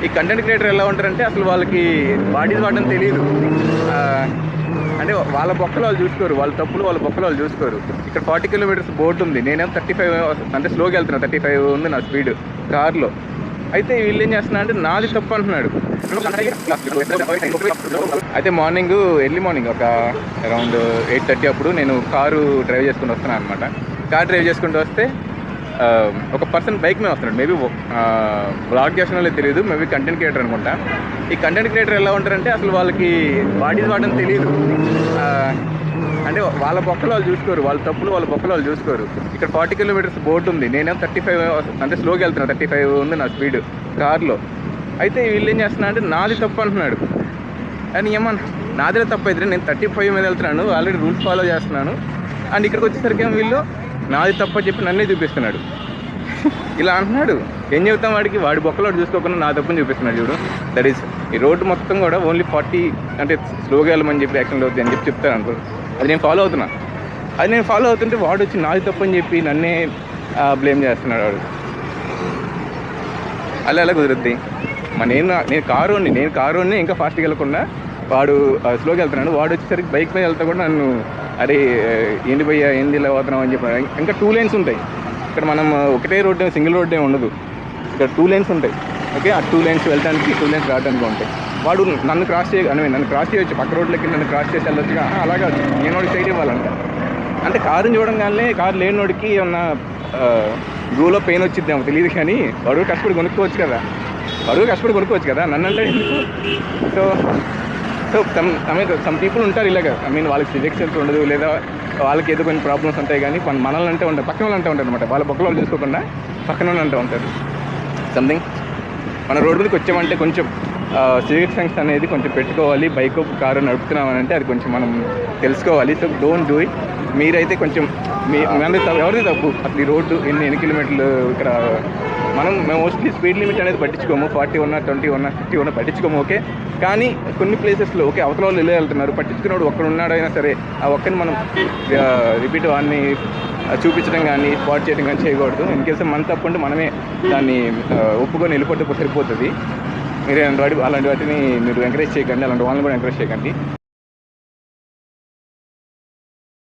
ఈ content creator ఎలా ఉంటారంటే అసలు వాళ్ళకి బాడీస్ వాడడం తెలియదు. అంటే వాళ్ళ బొక్కలు వాళ్ళు చూసుకోరు, వాళ్ళ తప్పులు వాళ్ళ బొక్కలు వాళ్ళు చూసుకోరు. ఇక్కడ 40 కిలోమీటర్స్ బోర్డు ఉంది, నేనేమో 35 అంటే స్లోగా వెళ్తున్నా, 35 ఉంది నా స్పీడ్ కార్లో. అయితే వీళ్ళు ఏం చేస్తున్నా అంటే నాది తప్పు అంటున్నాడు. అయితే ఎర్లీ మార్నింగ్ ఒక అరౌండ్ 8:30 అప్పుడు నేను కారు డ్రైవ్ చేసుకుంటూ వస్తున్నాను అనమాట. కార్ డ్రైవ్ చేసుకుంటూ వస్తే ఒక పర్సన్ బైక్ మీద వస్తున్నాడు. మేబీ బ్లాగ్ చేసిన తెలియదు, మేబీ కంటెంట్ క్రియేటర్ అనుకుంటా. ఈ కంటెంట్ క్రియేటర్ ఎలా ఉంటారంటే అసలు వాళ్ళకి బాడీస్ వాడడం తెలియదు. అంటే వాళ్ళ బొక్కలు వాళ్ళు చూసుకోరు, వాళ్ళ తప్పులు వాళ్ళ బొక్కలు వాళ్ళు చూసుకోరు. ఇక్కడ 40 కిలోమీటర్స్ బోర్డు ఉంది, నేనేమో 35 అంటే స్లోగా వెళ్తున్నా, 35 ఉంది నా స్పీడ్ కార్లో. అయితే వీళ్ళు ఏం చేస్తున్నా అంటే నాది తప్పు అంటున్నాడు. అని ఏమన్నా నాదే తప్పు అయితే నేను 35 మీద వెళ్తున్నాను, ఆల్రెడీ రూల్స్ ఫాలో చేస్తున్నాను. అండ్ ఇక్కడికి వచ్చేసరికి వీళ్ళు నాది తప్పు అని చెప్పి నన్నే చూపిస్తున్నాడు. ఇలా అంటున్నాడు. ఏం చెబుతాం వాడికి? వాడి బొక్కలో చూసుకోకుండా నా తప్పుని చూపిస్తున్నాడు. చూడు, దట్ ఈస్ ఈ రోడ్డు మొత్తం కూడా ఓన్లీ 40 అంటే స్లోగా వెళ్ళమని చెప్పి యాక్సిడెంట్ అవుతుంది అని చెప్పి చెప్తాను అనుకో. అది నేను ఫాలో అవుతుంటే వాడు వచ్చి నాది తప్పు అని చెప్పి నన్నే బ్లేమ్ చేస్తున్నాడు వాడు. అలా ఎలా కుదురుద్ది? నేను కారుని ఇంకా ఫాస్ట్గా వెళ్ళకుండా వాడు స్లోగా వెళ్తున్నాడు. వాడు వచ్చేసరికి బైక్ మీద వెళ్తా కూడా నన్ను అరే ఏంటి భయ్యా ఏంది ఇలా పోతున్నావు అని చెప్పి. ఇంకా 2 lanes ఉంటాయి ఇక్కడ. మనం ఒకటే రోడ్డు, సింగిల్ రోడ్డే ఉండదు. ఇక్కడ 2 lanes ఉంటాయి. ఓకే, ఆ 2 lanes వెళ్ళడానికి 2 lanes రావడానికి ఉంటాయి. వాడు నన్ను క్రాస్ చేయొచ్చు, పక్క రోడ్లకి నన్ను క్రాస్ చేసి వెళ్ళొచ్చుగా. అలాగా నేను వాడికి సైడ్ ఇవ్వాలంట. అంటే కారుని చూడంగానే కారు లేనివాడికి ఏమన్నా గూలో పెయిన్ వచ్చిద్దామో తెలియదు, కానీ వాడు కష్టపడి కొనుక్కోవచ్చు కదా. నన్ను అంటే ఎందుకు? సో సమ్ పీపుల్ ఉంటారు ఇలాగా. వాళ్ళకి సివిక్ సెన్స్ ఉండదు, లేదా వాళ్ళకి ఏదో కొన్ని ప్రాబ్లమ్స్ ఉంటాయి. కానీ మనల్ని అంటే ఉంటారు, పక్కన వాళ్ళు అంటే ఉంటారు అనమాట. వాళ్ళ బొక్కలు వాళ్ళు చూసుకోకుండా పక్కన వాళ్ళు అంటూ ఉంటారు సంథింగ్. మన రోడ్డు మీదకి వచ్చామంటే కొంచెం సివిక్ సెన్స్ అనేది కొంచెం పెట్టుకోవాలి. బైక్ కారు నడుపుతున్నామనంటే అది కొంచెం మనం తెలుసుకోవాలి. So don't do it. మీరైతే కొంచెం ఎవరిది తప్పు? అసలు ఈ రోడ్డు ఎన్ని కిలోమీటర్లు ఇక్కడ మేము మోస్ట్లీ స్పీడ్ లిమిట్ అనేది పట్టించుకోము. 40 ఉన్నా 20 ఉన్నా 50 ఉన్నా పట్టించుకోము. ఓకే, కానీ కొన్ని ప్లేసెస్లో ఓకే అవతల వాళ్ళు ఇలా వెళ్తున్నారు, పట్టించుకున్నాడు ఒక్కడు ఉన్నాడైనా సరే ఆ ఒక్కని మనం రిపీట్ వాడిని చూపించడం కానీ స్పాట్ చేయడం కానీ చేయకూడదు. ఇన్కేస్ మన తప్పుంటే మనమే దాన్ని ఒప్పుకొని వెళ్ళిపోతే సరిపోతుంది. మీరు అలాంటి వాటిని మీరు ఎంకరేజ్ చేయకండి, అలాంటి వాళ్ళని కూడా ఎంకరేజ్ చేయకండి.